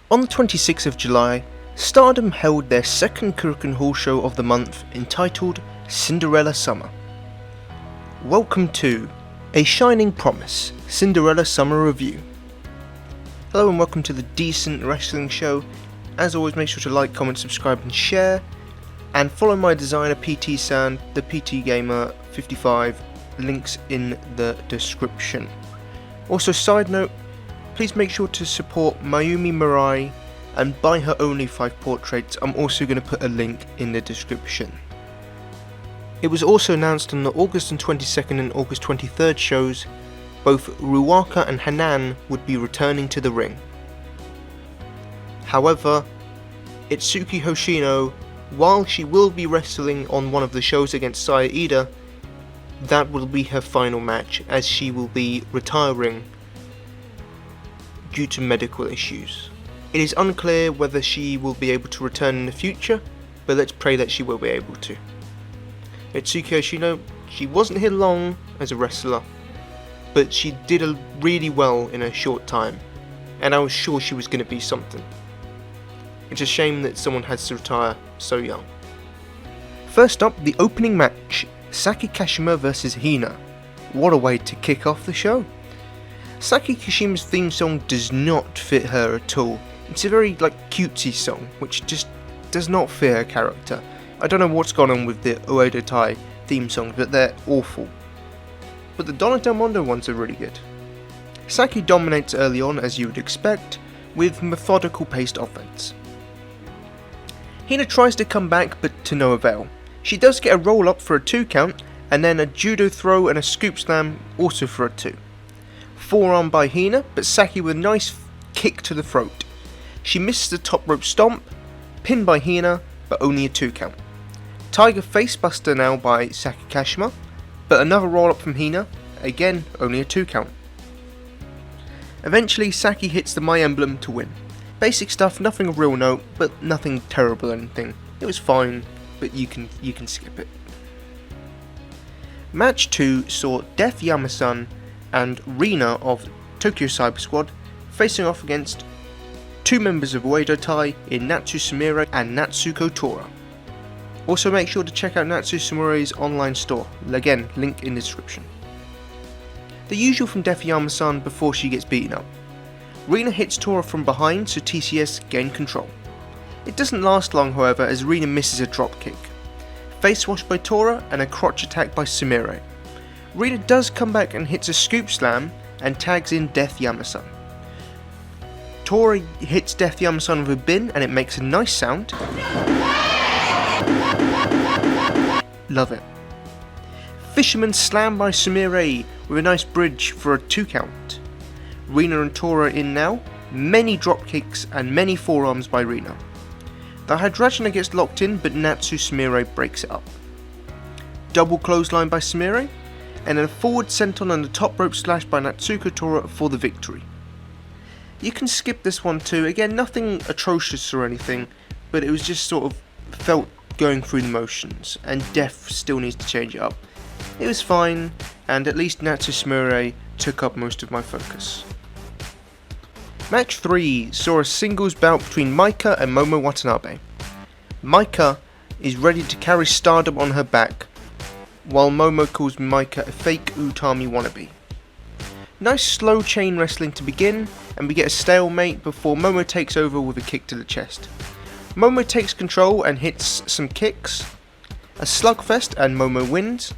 On the 26th of July, Stardom held their second Korakuen Hall show of the month entitled Cinderella Summer. Welcome to A Shining Promise Cinderella Summer Review. Hello and welcome to the Decent Wrestling Show. As always, make sure to like, comment, subscribe and share. And follow my designer Ptsan, the PT Gamer 55, links in the description. Also, side note, please make sure to support Mayumi Mirai and buy her only 5 portraits. I'm also going to put a link in the description. It was also announced on the August 22nd and August 23rd shows, both Ruaka and Hanan would be returning to the ring. However, Itsuki Hoshino, while she will be wrestling on one of the shows against Saya Iida, that will be her final match as she will be retiring due to medical issues. It is unclear whether she will be able to return in the future, but let's pray that she will be able to. Itsuki Hoshino, she wasn't here long as a wrestler, but she did really well in a short time, and I was sure she was going to be something. It's a shame that someone has to retire so young. First up, the opening match, Saki Kashima vs Hina. What a way to kick off the show. Saki Kashima's theme song does not fit her at all. It's a very cutesy song, which just does not fit her character. I don't know what's gone on with the Uedo Tai theme songs, but they're awful. But the Donna Del Mondo ones are really good. Saki dominates early on, as you would expect, with methodical paced offense. Hina tries to come back, but to no avail. She does get a roll up for a 2 count, and then a judo throw and a scoop slam also for a 2. Forearm by Hina, but Saki with a nice kick to the throat. She misses the top rope stomp, pinned by Hina, but only a 2 count. Tiger facebuster now by Saki Kashima, but another roll up from Hina, again only a 2 count. Eventually Saki hits the My Emblem to win. Basic stuff, nothing of real note, but nothing terrible or anything. It was fine, but you can skip it. Match 2 saw Death Yamasan and Rina of Tokyo Cyber Squad facing off against 2 members of Uedo Tai in Natsu Sumire and Natsuko Tora. Also make sure to check out Natsu Sumire's online store, again link in the description. The usual from Death Yamasan before she gets beaten up. Rina hits Tora from behind so TCS gain control. It doesn't last long however as Rina misses a dropkick. Face wash by Tora and a crotch attack by Sumire. Rina does come back and hits a scoop slam and tags in Death Yamasan. Tori hits Death Yamasan with a bin and it makes a nice sound. Love it. Fisherman slam by Sumire with a nice bridge for a 2 count. Rina and Tora in now, many drop kicks and many forearms by Rina. The Hydrangea gets locked in but Natsu Sumire breaks it up. Double clothesline by Sumire, and a forward senton on the top rope slash by Natsuko Tora for the victory. You can skip this one too, again nothing atrocious or anything, but it was just sort of felt going through the motions, and Death still needs to change it up. It was fine, and at least Natsu Sumire took up most of my focus. Match 3 saw a singles bout between Micah and Momo Watanabe. Micah is ready to carry Stardom on her back, while Momo calls Micah a fake Utami wannabe. Nice slow chain wrestling to begin, and we get a stalemate before Momo takes over with a kick to the chest. Momo takes control and hits some kicks. A slugfest and Momo wins.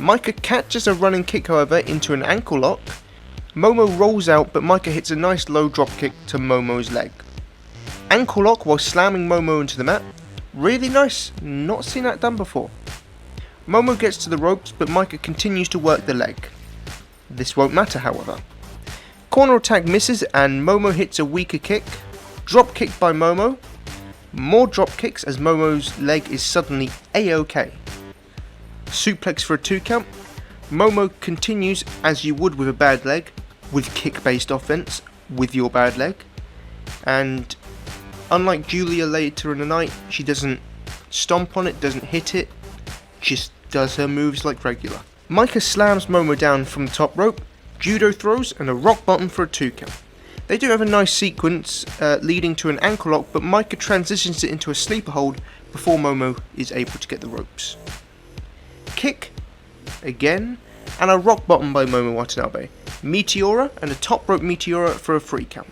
Micah catches a running kick however into an ankle lock. Momo rolls out but Micah hits a nice low drop kick to Momo's leg. Ankle lock while slamming Momo into the mat. Really nice, not seen that done before. Momo gets to the ropes but Micah continues to work the leg. This won't matter however. Corner attack misses and Momo hits a weaker kick. Drop kick by Momo. More drop kicks as Momo's leg is suddenly A-OK. Suplex for a 2 count. Momo continues as you would with a bad leg, with kick based offense with your bad leg. And unlike Julia later in the night, she doesn't stomp on it, doesn't hit it, just does her moves like regular. Micah slams Momo down from the top rope, judo throws and a rock bottom for a 2 count. They do have a nice sequence leading to an ankle lock, but Micah transitions it into a sleeper hold before Momo is able to get the ropes. Kick, again, and a rock bottom by Momo Watanabe. Meteora and a top rope Meteora for a 3 count.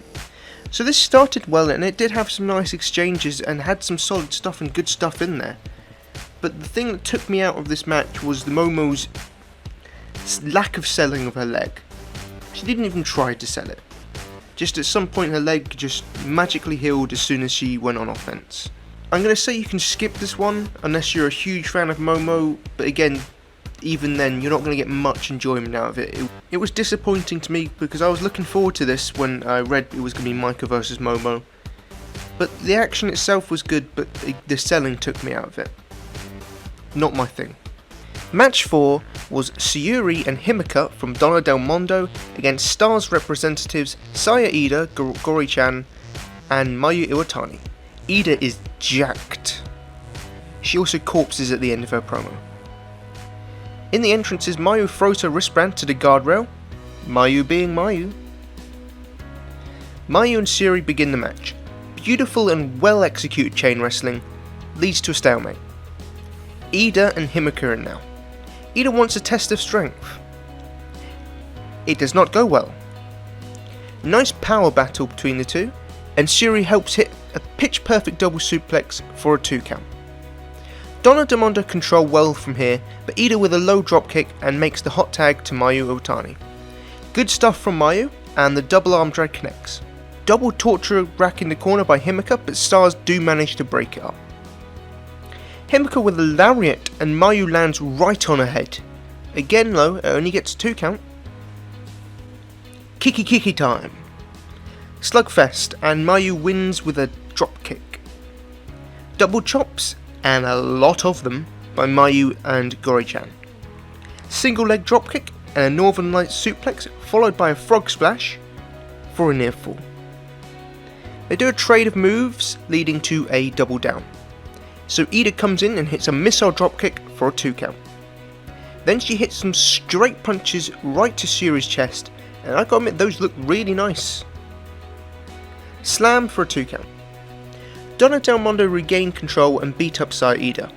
So this started well, and it did have some nice exchanges and had some solid stuff and good stuff in there. But the thing that took me out of this match was the Momo's lack of selling of her leg. She didn't even try to sell it. Just at some point her leg just magically healed as soon as she went on offense. I'm going to say you can skip this one unless you're a huge fan of Momo, but again, even then you're not going to get much enjoyment out of it. It was disappointing to me because I was looking forward to this when I read it was going to be Micah versus Momo. But the action itself was good, but the selling took me out of it. Not my thing. Match 4 was Suri and Himika from Donna Del Mondo against Stars representatives Saya Ida, Gori-chan, and Mayu Iwatani. Ida is jacked. She also corpses at the end of her promo. In the entrances, Mayu throws her wristband to the guardrail, Mayu being Mayu. Mayu and Suri begin the match. Beautiful and well executed chain wrestling leads to a stalemate. Ida and Himika are now. Ida wants a test of strength. It does not go well. Nice power battle between the two, and Suri helps hit a pitch perfect double suplex for a 2 count. Donna Del Mondo control well from here, but Ida with a low dropkick and makes the hot tag to Mayu Iwatani. Good stuff from Mayu, and the double arm drag connects. Double torture rack in the corner by Himika, but Stars do manage to break it up. Himika with a lariat, and Mayu lands right on her head. Again low, it only gets a 2 count. Kiki time. Slugfest, and Mayu wins with a dropkick. Double chops, and a lot of them, by Mayu and Gori-chan. Single leg dropkick and a Northern Lights suplex, followed by a frog splash for a near fall. They do a trade of moves, leading to a double down. So Ida comes in and hits a missile dropkick for a 2 count. Then she hits some straight punches right to Suri's chest, and I gotta admit those look really nice. Slam for a 2 count. Donna Del Mondo regained control and beat up Saya Ida.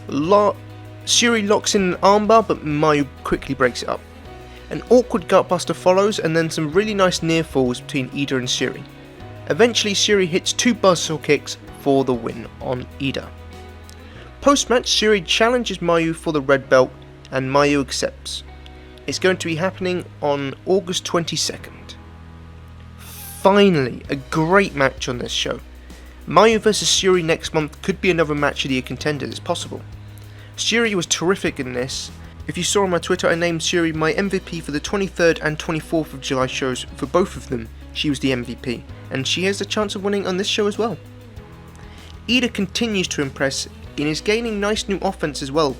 Suri locks in an armbar, but Mayu quickly breaks it up. An awkward gutbuster follows, and then some really nice near falls between Ida and Suri. Eventually Suri hits 2 buzzsaw kicks for the win on Ida. Post-match, Suri challenges Mayu for the red belt, and Mayu accepts. It's going to be happening on August 22nd. Finally, a great match on this show. Mayu vs Suri next month could be another match of the contenders, it's possible. Suri was terrific in this. If you saw on my Twitter, I named Suri my MVP for the 23rd and 24th of July shows. For both of them, she was the MVP, and she has a chance of winning on this show as well. Ida continues to impress and is gaining nice new offense as well.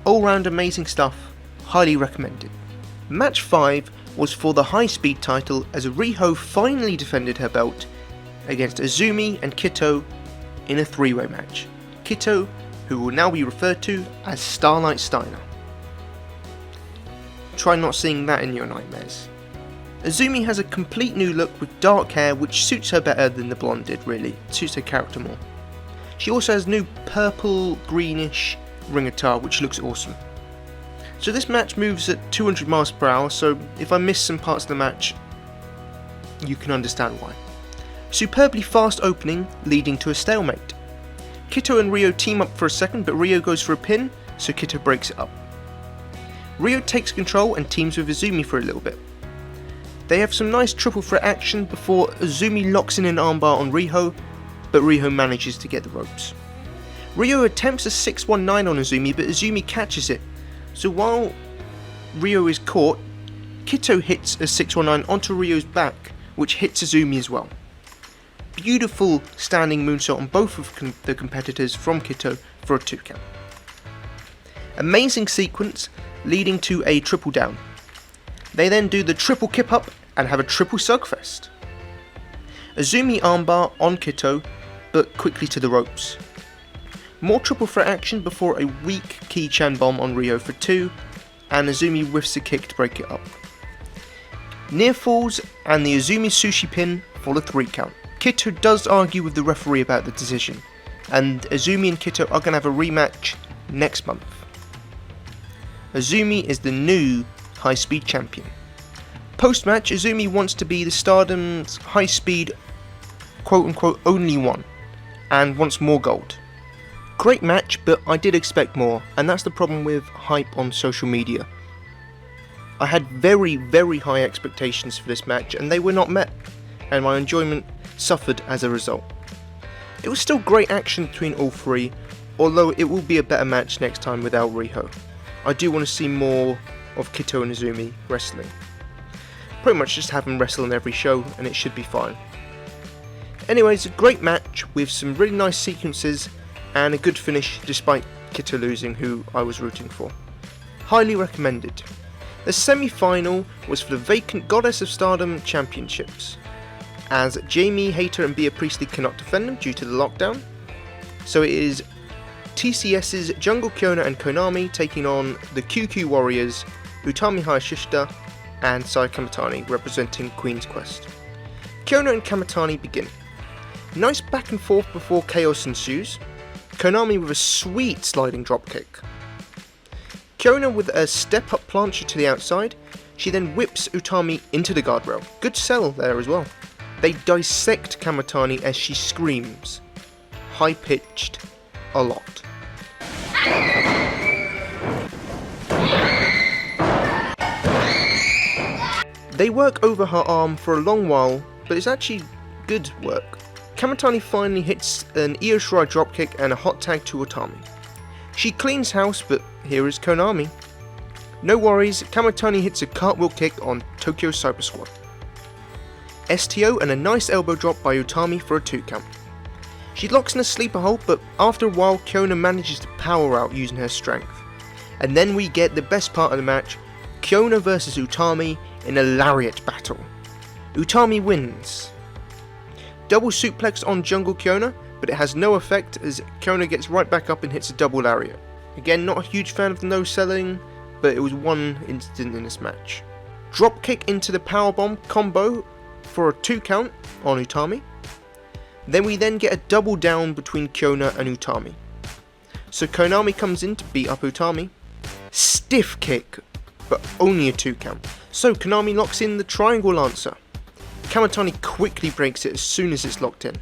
All round amazing stuff, highly recommended. Match 5 was for the high speed title as Riho finally defended her belt against Azumi and Kito in a 3-way match. Kito, who will now be referred to as Starlight Steiner. Try not seeing that in your nightmares. Azumi has a complete new look with dark hair, which suits her better than the blonde did, really. It suits her character more. She also has new purple greenish ring attire, which looks awesome. So this match moves at 200 miles per hour, so if I miss some parts of the match, you can understand why. Superbly fast opening, leading to a stalemate. Kito and Ryo team up for a second, but Ryo goes for a pin, so Kito breaks it up. Ryo takes control and teams with Azumi for a little bit. They have some nice triple threat action before Azumi locks in an armbar on Riho, but Riho manages to get the ropes. Ryo attempts a 619 on Azumi, but Azumi catches it. So while Ryo is caught, Kito hits a 619 onto Ryo's back, which hits Azumi as well. Beautiful standing moonsault on both of the competitors from Kito for a 2 count. Amazing sequence leading to a triple down. They then do the triple kip up and have a triple slugfest. Azumi armbar on Kito, but quickly to the ropes. More triple threat action before a weak Ki-chan bomb on Ryo for 2, and Azumi whiffs a kick to break it up. Near falls and the Azumi sushi pin for the 3 count. Kito does argue with the referee about the decision, and Azumi and Kito are going to have a rematch next month. Azumi is the new high-speed champion. Post-match, Azumi wants to be the Stardom's high-speed quote-unquote only one, and wants more gold. Great match, but I did expect more, and that's the problem with hype on social media. I had very, very high expectations for this match, and they were not met, and my enjoyment suffered as a result. It was still great action between all three, although it will be a better match next time without Riho. I do want to see more of Kito and Azumi wrestling. Pretty much just have them wrestle on every show and it should be fine. Anyways, a great match with some really nice sequences and a good finish despite Kito losing, who I was rooting for. Highly recommended. The semi-final was for the vacant Goddess of Stardom Championships, as Jamie, Hayter and Bea Priestley cannot defend them due to the lockdown. So it is TCS's Jungle Kyona and Konami taking on the QQ Warriors, Utami Hayashishita and Sai Kamitani representing Queen's Quest. Kyona and Kamitani begin. Nice back and forth before chaos ensues. Konami with a sweet sliding dropkick. Kyona with a step up plancha to the outside. She then whips Utami into the guardrail. Good sell there as well. They dissect Kamitani as she screams. High pitched a lot. They work over her arm for a long while, but it's actually good work. Kamitani finally hits an Io Shirai dropkick and a hot tag to Utami. She cleans house, but here is Konami. No worries, Kamitani hits a cartwheel kick on Tokyo Cyber Squad. STO and a nice elbow drop by Utami for a 2 count. She locks in a sleeper hold, but after a while Kyona manages to power out using her strength. And then we get the best part of the match, Kyona vs Utami in a lariat battle. Utami wins. Double suplex on Jungle Kyona, but it has no effect as Kyona gets right back up and hits a double lariat. Again, not a huge fan of the no selling, but it was one incident in this match. Drop kick into the powerbomb combo for a 2 count on Utami. Then we get a double down between Kyona and Utami. So Konami comes in to beat up Utami. Stiff kick, but only a 2 count. So Konami locks in the triangle lancer. Kamitani quickly breaks it as soon as it's locked in.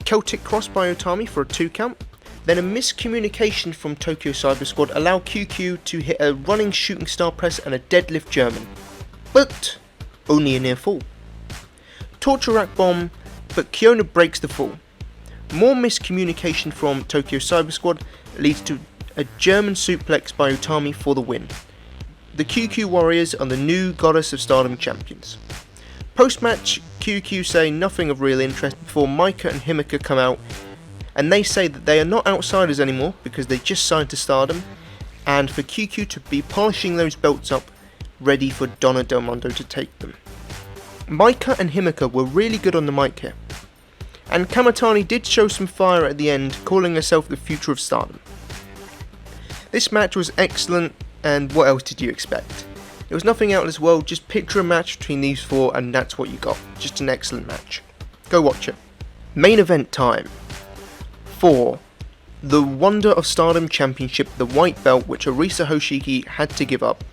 Celtic cross by Utami for a 2 count. Then a miscommunication from Tokyo Cyber Squad allow QQ to hit a running shooting star press and a deadlift German. But only a near fall. Torture rack bomb, but Kyona breaks the fall. More miscommunication from Tokyo Cyber Squad leads to a German suplex by Utami for the win. The QQ Warriors are the new Goddess of Stardom champions. Post-match, QQ say nothing of real interest before Micah and Himika come out, and they say that they are not outsiders anymore because they just signed to Stardom, and for QQ to be polishing those belts up, ready for Donna Del Mondo to take them. Micah and Himika were really good on the mic here, and Kamitani did show some fire at the end, calling herself the future of Stardom. This match was excellent, and what else did you expect? There was nothing out of this world, just picture a match between these four and that's what you got. Just an excellent match. Go watch it. Main event time. 4. The Wonder of Stardom Championship, the white belt which Arisa Hoshiki had to give up.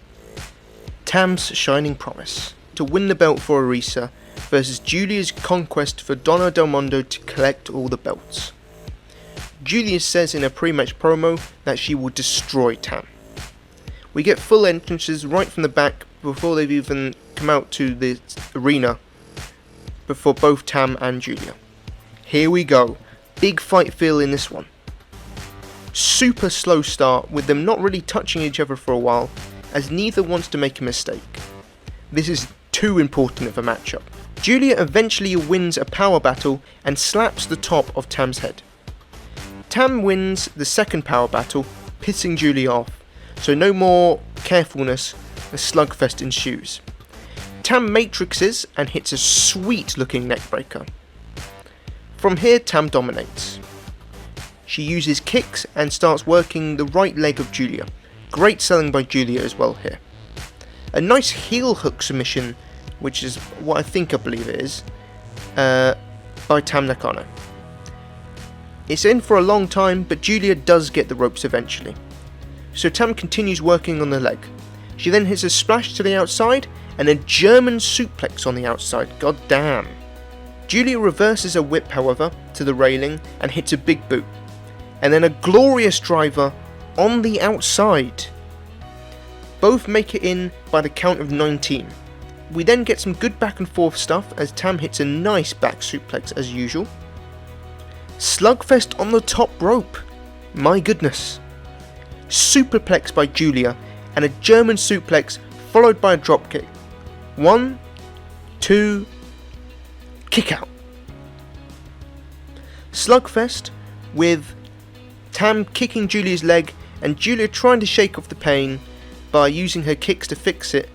Tam's Shining Promise to win the belt for Arisa versus Julia's conquest for Donna Del Mondo to collect all the belts. Julia says in a pre-match promo that she will destroy Tam. We get full entrances right from the back before they've even come out to the arena before both Tam and Julia. Here we go. Big fight feel in this one. Super slow start with them not really touching each other for a while as neither wants to make a mistake. This is too important of a matchup. Julia eventually wins a power battle and slaps the top of Tam's head. Tam wins the second power battle, pissing Julia off. So no more carefulness, a slugfest ensues. Tam matrixes and hits a sweet looking neckbreaker. From here Tam dominates. She uses kicks and starts working the right leg of Julia. Great selling by Julia as well here. A nice heel hook submission which is what I believe it is, by Tam Nakano. It's in for a long time, but Julia does get the ropes eventually. So Tam continues working on the leg. She then hits a splash to the outside and a German suplex on the outside. God damn. Julia reverses a whip, however, to the railing and hits a big boot. And then a glorious driver on the outside. Both make it in by the count of 19. We then get some good back and forth stuff as Tam hits a nice back suplex as usual. Slugfest on the top rope. My goodness. Superplex by Julia and a German suplex followed by a dropkick. 1, 2, kick out. Slugfest with Tam kicking Julia's leg and Julia trying to shake off the pain by using her kicks to fix it,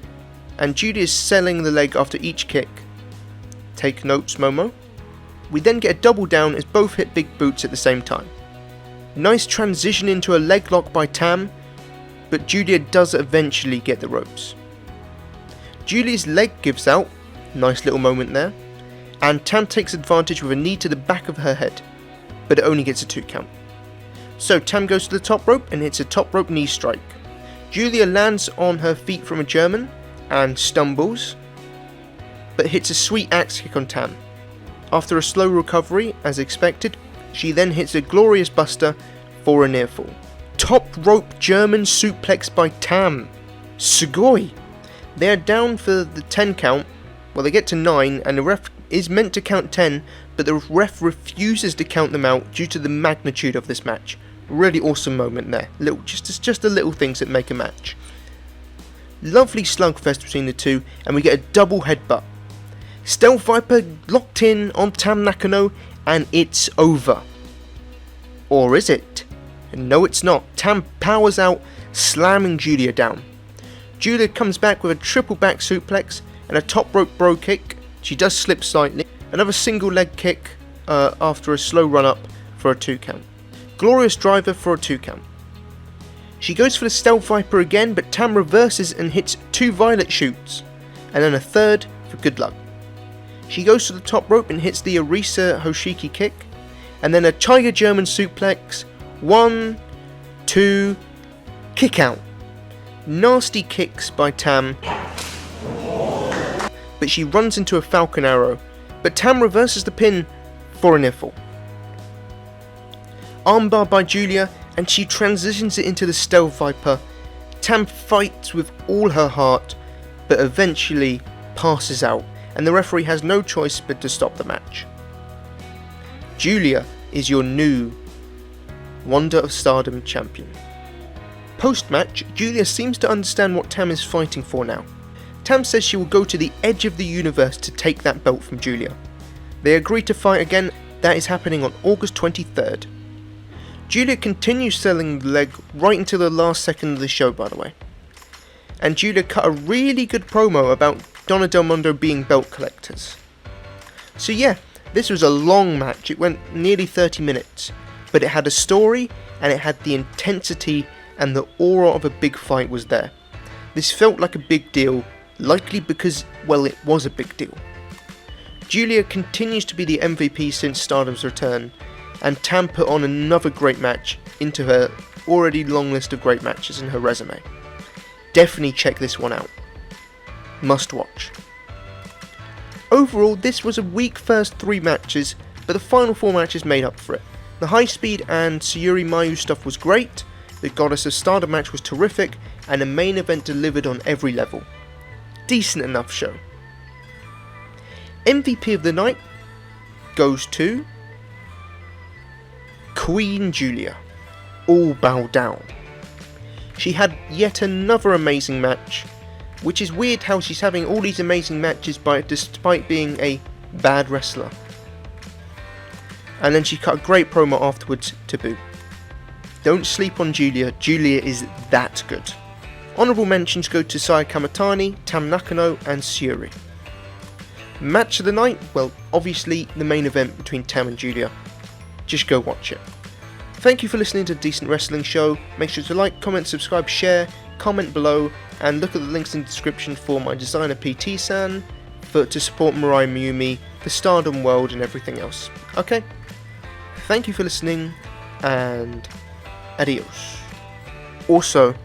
and Julia's selling the leg after each kick. Take notes, Momo. We then get a double down as both hit big boots at the same time. Nice transition into a leg lock by Tam, but Julia does eventually get the ropes. Julia's leg gives out, nice little moment there, and Tam takes advantage with a knee to the back of her head, but it only gets a 2 count. So Tam goes to the top rope and hits a top rope knee strike. Julia lands on her feet from a German and stumbles, but hits a sweet axe kick on Tam. After a slow recovery, as expected, she then hits a glorious buster for a near fall. Top rope German suplex by Tam. Sugoi. They are down for the 10 count. Well, they get to 9 and the ref is meant to count 10, but the ref refuses to count them out due to the magnitude of this match. Really awesome moment there. Just the little things that make a match. Lovely slugfest between the two, and we get a double headbutt. Stealth Viper locked in on Tam Nakano, and it's over. Or is it? No, it's not. Tam powers out, slamming Julia down. Julia comes back with a triple back suplex and a top rope bro kick. She does slip slightly. Another single leg kick after a slow run up for a 2 count. Glorious driver for a 2 count. She goes for the Stealth Viper again, but Tam reverses and hits 2 violet shoots, and then a third for good luck. She goes to the top rope and hits the Arisa Hoshiki kick, and then a Tiger German suplex. 1, 2, kick out. Nasty kicks by Tam, but she runs into a Falcon Arrow, but Tam reverses the pin for a near fall. Armbar by Julia, and she transitions it into the Stealth Viper. Tam fights with all her heart, but eventually passes out, and the referee has no choice but to stop the match. Julia is your new Wonder of Stardom champion. Post-match, Julia seems to understand what Tam is fighting for now. Tam says she will go to the edge of the universe to take that belt from Julia. They agree to fight again. That is happening on August 23rd. Julia continues selling the leg right until the last second of the show, by the way. And Julia cut a really good promo about Donna Del Mondo being belt collectors. So yeah, this was a long match. It went nearly 30 minutes, but it had a story and it had the intensity and the aura of a big fight was there. This felt like a big deal, likely because, well, it was a big deal. Julia continues to be the MVP since Stardom's return, and Tam put on another great match into her already long list of great matches in her resume. Definitely check this one out. Must watch. Overall, this was a weak first 3 matches, but the final 4 matches made up for it. The high speed and Sayuri Mayu stuff was great, the Goddess of Stardom match was terrific, and the main event delivered on every level. Decent enough show. MVP of the night goes to Queen Julia. All bow down. She had yet another amazing match, which is weird how she's having all these amazing matches despite being a bad wrestler. And then she cut a great promo afterwards to boot. Don't sleep on Julia. Julia is that good. Honourable mentions go to Saya Kamitani, Tam Nakano and Suri. Match of the night? Well, obviously the main event between Tam and Julia. Just go watch it. Thank you for listening to Decent Wrestling Show. Make sure to like, comment, subscribe, share, comment below, and look at the links in the description for my designer Ptsan. effort to support Mirai Mayumi, the Stardom world and everything else. Okay? Thank you for listening, and adios. Also,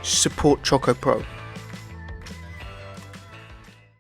support Choco Pro.